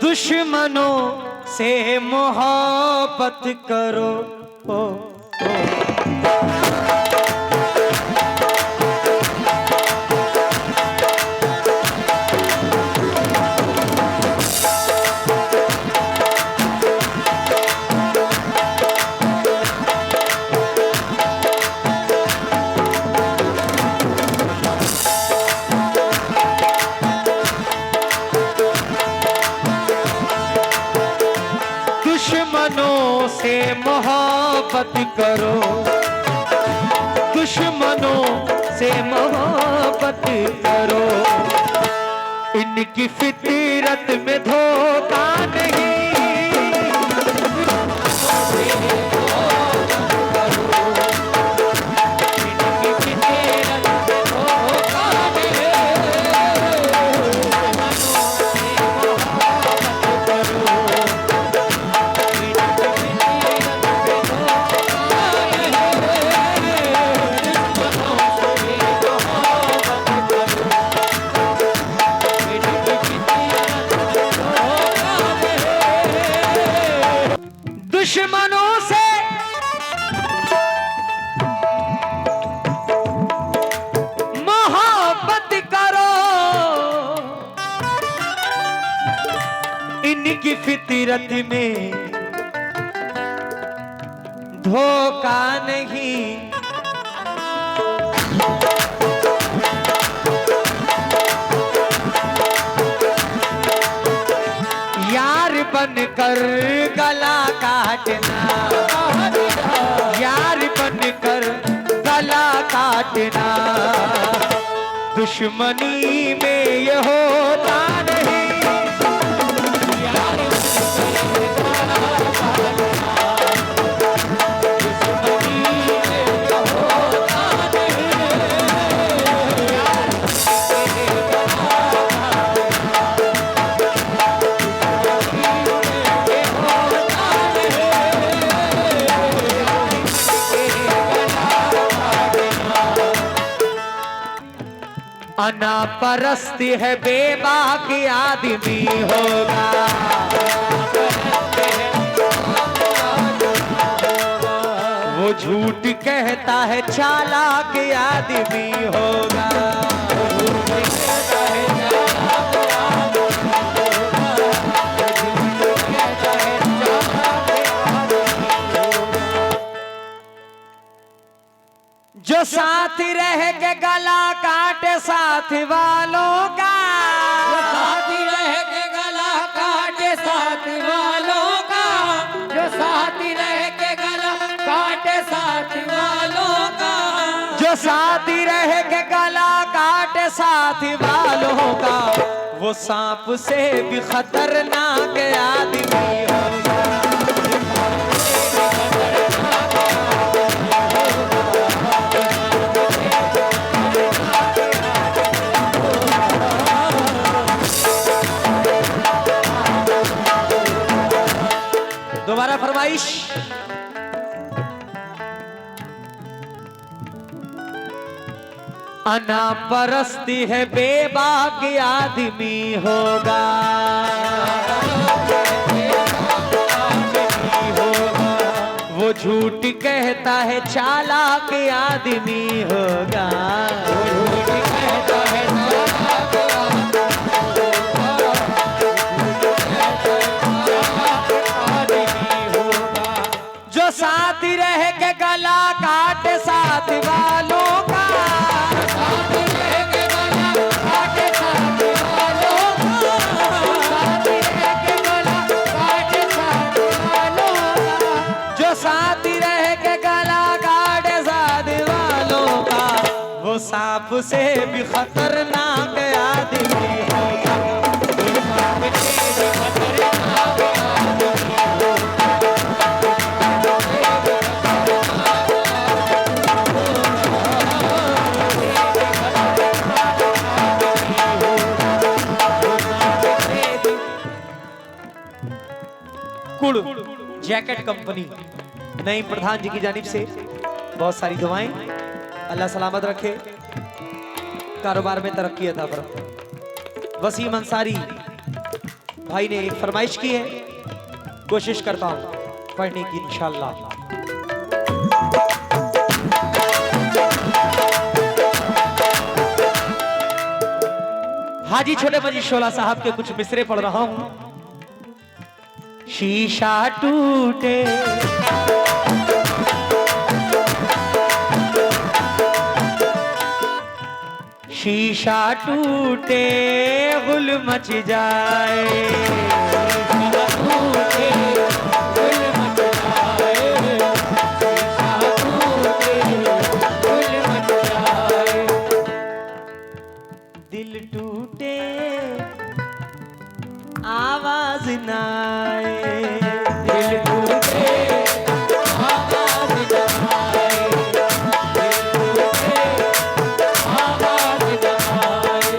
दुश्मनों से मोहब्बत करो। ओ, दुश्मनों से मोहब्बत करो, दुश्मनों से मोहब्बत करो। इनकी फितरत में धोखा नहीं, दुश्मनों से मोहब्बत करो, इनकी फितरत में धोखा नहीं। यार बनकर गला काटना, यार बनकर गला काटना, दुश्मनी में ये होता नहीं। अना परस्ती है बेबाकी आदमी होगा, वो झूठ कहता है चालाक आदमी होगा। जो साथ रह के गला काटे साथ वालों का, जो साथ रह के गला काटे साथ वालों का, जो साथ रह के गला काटे साथ वालों का, जो साथ रह के गला काटे साथ वालों का, वो सांप से भी खतरनाक आदमी होगा। दोबारा फरमाइश। अना परस्ती है बेबाक आदमी होगा, वो झूठ कहता है चालाक आदमी होगा। जो साथ रह के गला काटे साथ वालों का, साथ रह के गला काटे साथ वालों का, साथ रह के गला काटे साथ वालों का, जो साथ रह के गला काटे साथ वालों का, वो सांप से भी खतरनाक आदमी होगा। कुड़ जैकेट कंपनी नई प्रधान जी की जानिब से बहुत सारी दुआएं। अल्लाह सलामत रखे, कारोबार में तरक्की अता फरमाए। वसीम अंसारी भाई ने एक फरमाइश की है, कोशिश करता हूं पढ़ने की इंशाल्लाह। हाजी छोटे मजी शोला साहब के कुछ मिसरे पढ़ रहा हूं। शीशा टूटे शीशा टूटे गुल मच जाए, शीशा टूटे गुल मच जाए, शीशा टूटे गुल मच जाए, दिल टूटे आवाज ना आए, दिल टूटे आवाज ना आए, दिल टूटे आवाज ना आए।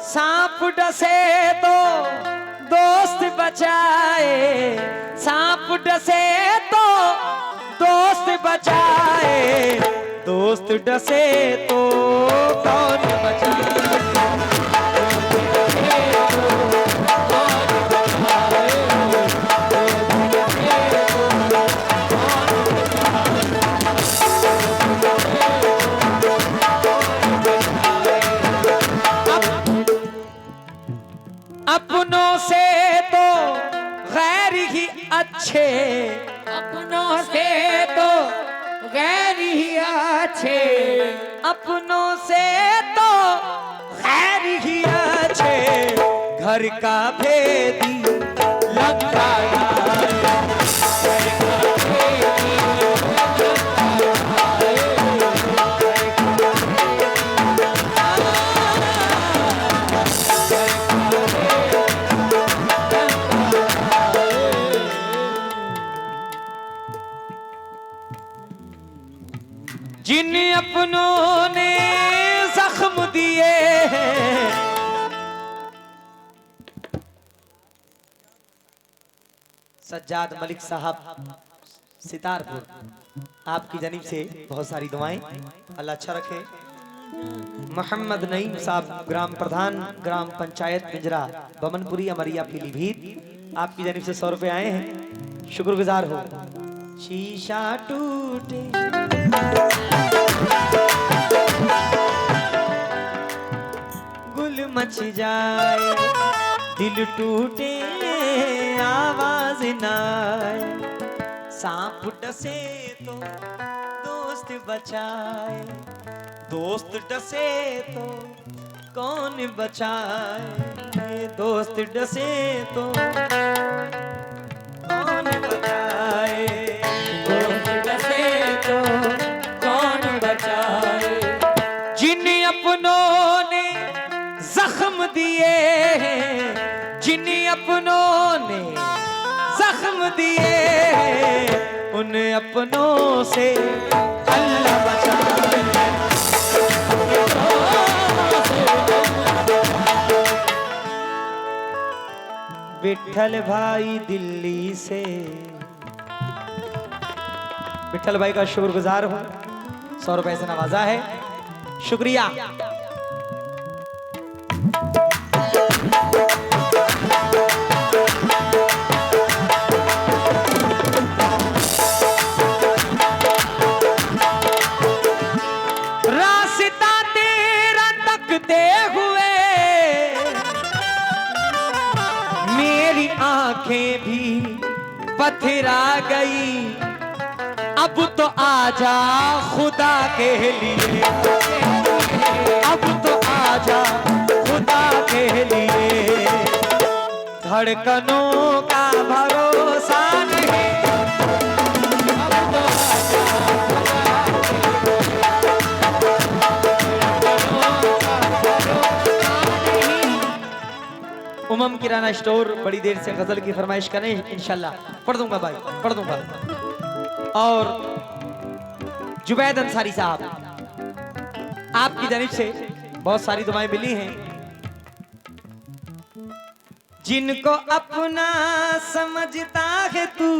सांप डसे तो दोस्त बचाए, सांप डसे तो दोस्त बचाए, दोस्त डसे तो कौन बचाए। अपनों से तो गैर ही अच्छे, अपनों से तो गैर ही अच्छे, अपनों से तो गैर ही अच्छे, घर का भेदी लगता जिन अपनों ने जख्म दिए हैं, सज्जाद मलिक साहब सितारपुर, आपकी जानिब से बहुत सारी दुआएं, अल्लाह अच्छा रखे। मोहम्मद नईम साहब ग्राम प्रधान ग्राम पंचायत पिंजरा बमनपुरी अमरिया पीलीभीत, आपकी जानिब से 100 रुपए आए हैं, शुक्रगुजार हो। शीशा टूटे गुल मच जाए, दिल टूटे आवाज ना आए, सांप डसे तो दोस्त बचाए, दोस्त डसे तो कौन बचाए, दोस्त डसे तो कौन बचाए, दोस्त डसे तो कौन बचाए। जिन अपनों ने जख्म दिए हैं, जिन अपनों ने जख्म दिए हैं, उन अपनों से अल्लाह बचाए। विठल भाई दिल्ली से, विठल भाई का शुक्रगुजार हूं, 100 रुपए से नवाजा है, शुक्रिया। रास्ता तेरा तकते हुए मेरी आंखें भी पथरा गई, अब तो आजा खुदा के लिए, अब तो आजा खुदा के लिए, धड़कनों का भरोसा नहीं, अब तो आजा उमम किराना स्टोर बड़ी देर से गजल की फरमाइश करें, इंशाल्लाह पढ़ दूंगा भाई, पढ़ दूंगा। और जुबैद अंसारी साहब, आपकी जानिब से बहुत सारी दुआएं मिली हैं। जिनको अपना समझता है तू,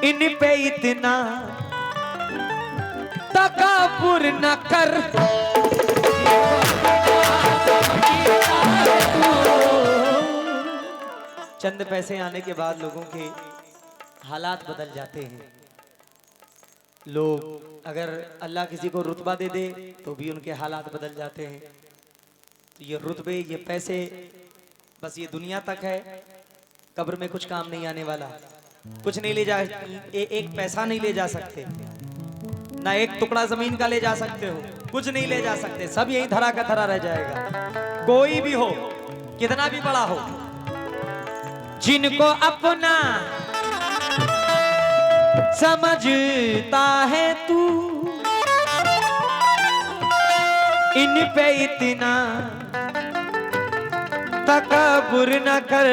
इन पे इतना तकब्बुर न कर, चंद पैसे आने के बाद लोगों के हालात बदल जाते हैं। लोग अगर अल्लाह किसी को रुतबा दे दे तो भी उनके हालात बदल जाते हैं। तो ये रुतबे, ये पैसे बस ये दुनिया तक है, कब्र में कुछ काम नहीं आने वाला। कुछ नहीं ले जा, एक पैसा नहीं ले जा सकते, ना एक टुकड़ा जमीन का ले जा सकते हो, कुछ नहीं ले जा सकते। सब यही धरा का धरा रह जाएगा। कोई भी हो, कितना भी बड़ा हो, जिनको अपना समझता है तू, इन पे इतना तकब्बुर न कर,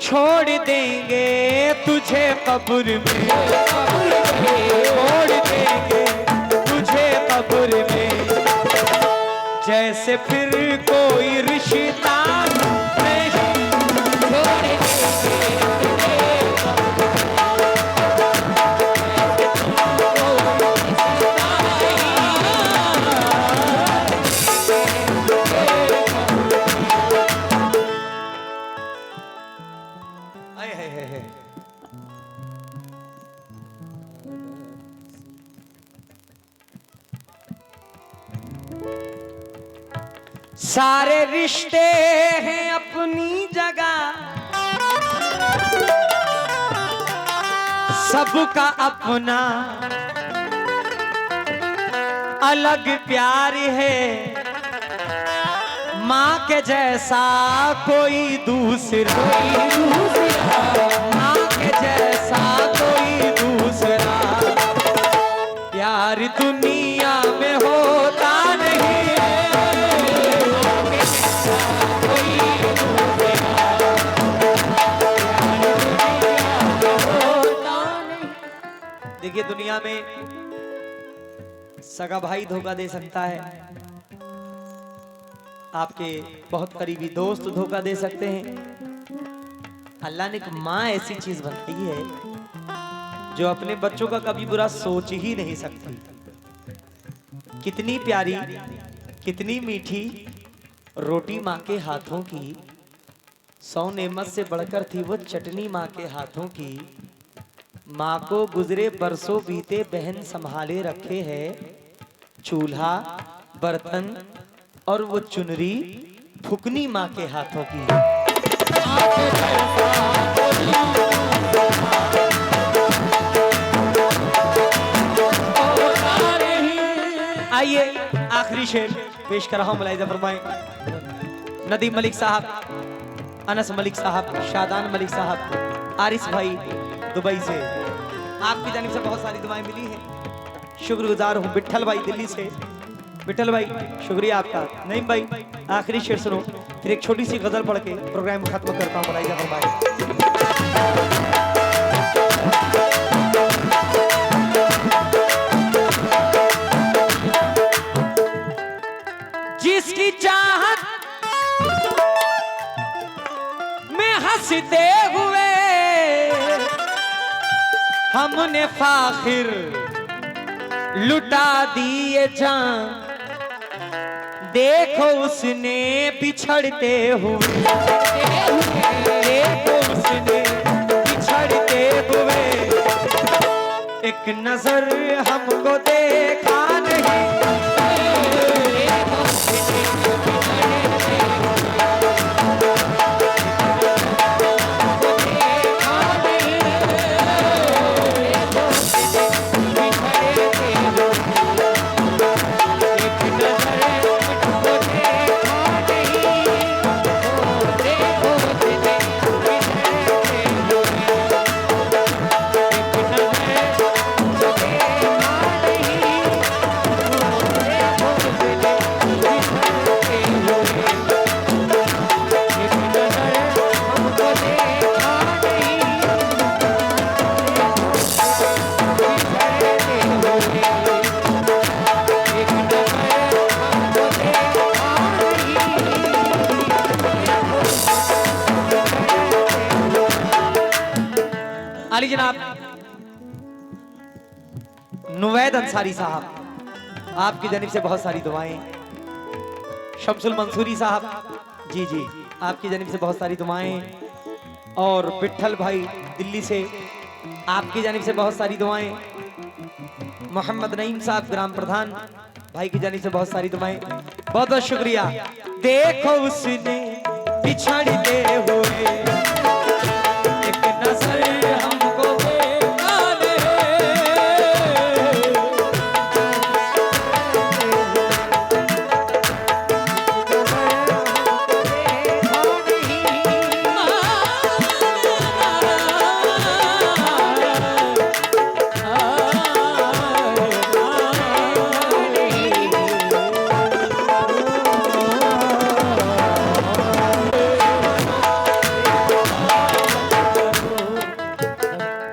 छोड़ देंगे तुझे कब्र में, छोड़ देंगे तुझे कब्र में, जैसे फिर कोई रिश्ता नहीं। सारे रिश्ते हैं अपनी जगह, सबका अपना अलग प्यार है, माँ के जैसा कोई दूसरा, माँ के जैसा कोई दूसरा, प्यार दुनिया में होता नहीं। देखिए, दुनिया में सगा भाई धोखा दे सकता है, आपके बहुत करीबी दोस्त धोखा दे सकते हैं। अल्लाह ने एक माँ ऐसी चीज बनाई है जो अपने बच्चों का कभी बुरा सोच ही नहीं सकती। कितनी प्यारी, कितनी मीठी रोटी माँ के हाथों की, 100 नेमत से बढ़कर थी वो चटनी माँ के हाथों की। माँ को गुजरे बरसों बीते बहन संभाले रखे है, चूल्हा, बर्तन और वो चुनरी फुकनी माँ के हाथों की। आइए आखिरी शेर पेश कर रहा हूं, मुलाहिजा फरमाएं। नदीम मलिक साहब, अनस मलिक साहब, शादान मलिक साहब, आरिस भाई दुबई से, आपकी जानिब से बहुत सारी दुआएं मिली हैं, शुक्रगुजार हूँ। बिट्ठल भाई दिल्ली से, बिट्ठल भाई शुक्रिया आपका। नईम भाई आखिरी शेर सुनो, फिर एक छोटी सी गजल पढ़ के प्रोग्राम खत्म करता हूँ। मुलाहिजा फरमाएं। जिसकी चाहत में हंसते हुए हमने फाखिर लुटा दिए जान, देखो उसने बिछड़ते हुए, देखो उसने बिछड़ते हुए, एक नजर हमको देखा नहीं। आली जनाब नुवैद अंसारी साहब, आपकी जानिब से बहुत सारी दुआएं। शम्सुल मंसूरी साहब, जी जी, आपकी जानिब से बहुत सारी दुआएं। और विठल भाई दिल्ली से, आपकी जानिब से बहुत सारी दुआएं। मोहम्मद नईम साहब ग्राम प्रधान भाई की जानिब से बहुत सारी दुआएं। बहुत बहुत शुक्रिया। देखो उसने बिछड़ते हुए एक नजर हमको देखा दे।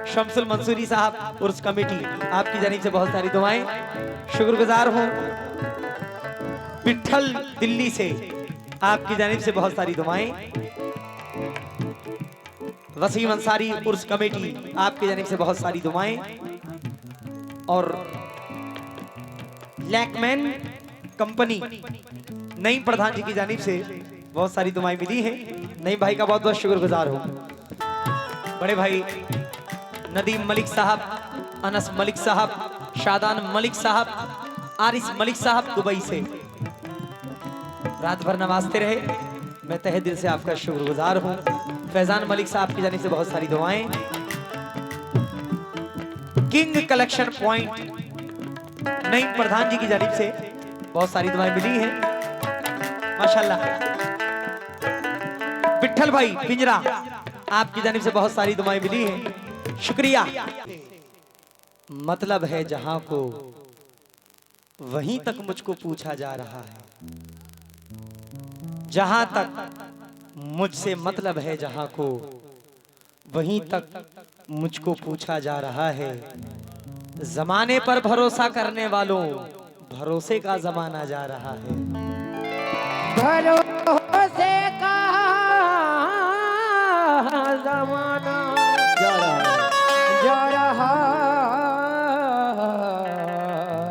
शमसुल मंसूरी साहब उर्स कमेटी, आपकी जानिब से बहुत सारी दुआएं। शुक्रगुजार हूं। विठल दिल्ली से, आपकी जानिब से बहुत सारी दुआएं। वसीम अंसारी उर्स कमेटी, आपकी जानिब से बहुत सारी दुआएं। और लैकमैन कंपनी नईम प्रधान जी की जानिब से बहुत सारी दुआएं मिली हैं। नईम भाई का बहुत बहुत शुक्रगुजार हूं। बड़े भाई नदीम मलिक साहब, अनस मलिक साहब, शादान मलिक साहब, आरिस मलिक साहब दुबई से रात भर नवाजते रहे, मैं तहे दिल से आपका शुक्रगुजार हूं। फैजान मलिक साहब की जानिब से बहुत सारी दुआएं। किंग कलेक्शन पॉइंट नईम प्रधान जी की जानिब से बहुत सारी दुआएं मिली हैं माशाल्लाह। विठल भाई पिंजरा, आपकी जानिब से बहुत सारी दुआएं मिली हैं, शुक्रिया। मतलब है जहां को वहीं तक मुझको पूछा जा रहा है, जहां तक मुझसे मतलब है जहां को वहीं तक मुझको पूछा जा रहा है। जमाने पर भरोसा करने वालों, भरोसे का जमाना जा रहा है। भरोसे का जमाना जा रहा है। जा रहा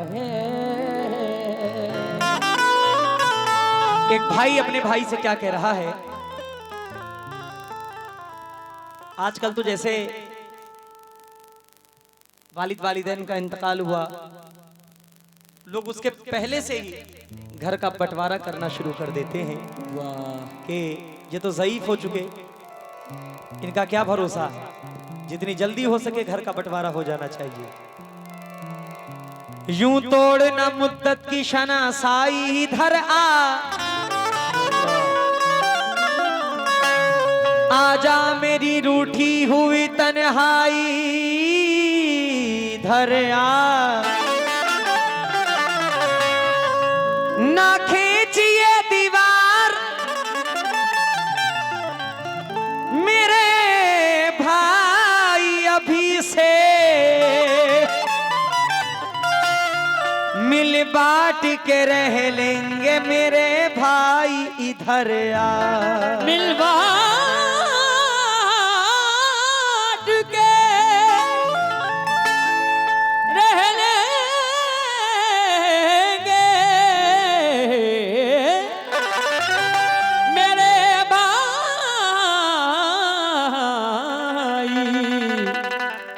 है। एक भाई अपने भाई से क्या कह रहा है, आजकल तो जैसे वालिद वालिदैन का इंतकाल हुआ, लोग उसके पहले से ही घर का बंटवारा करना शुरू कर देते हैं कि ये तो ज़ईफ हो चुके, इनका क्या भरोसा, जितनी जल्दी हो सके घर का बंटवारा हो जाना चाहिए। यूं तोड़ना मुद्दत की शनासाई, इधर आजा मेरी रूठी हुई तन्हाई, इधर ना खींचिए दीवार मेरे भाई, अभी से मिल बांट के रह लेंगे मेरे भाई, इधर मिल बांट के रह लेंगे मेरे भाई,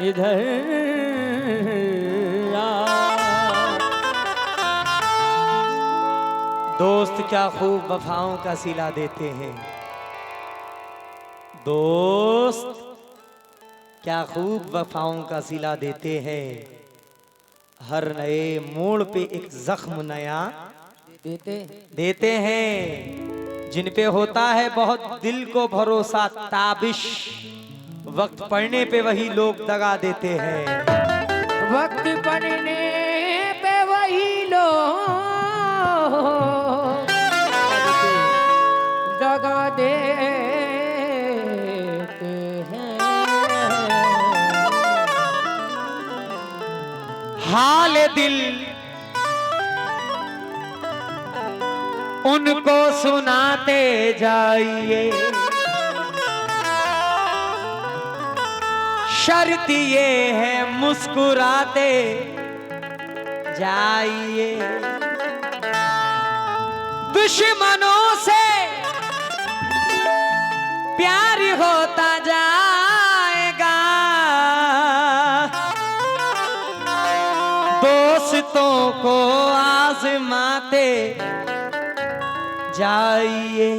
इधर दोस्त क्या खूब वफाओं का सिला देते हैं, दोस्त क्या खूब वफाओं का सिला देते हैं। हर नए मोड़ पे एक जख्म नया देते हैं। जिन पे होता है बहुत दिल को भरोसा, ताबिश वक्त पड़ने पे वही लोग दगा देते हैं। वक्त पड़ने पे वही लोग दगा देते हैं। हाल दिल उनको सुनाते जाइए, शर्त ये है मुस्कुराते जाइए। दुश्मनों से दोस्तों को आजमाते जाइए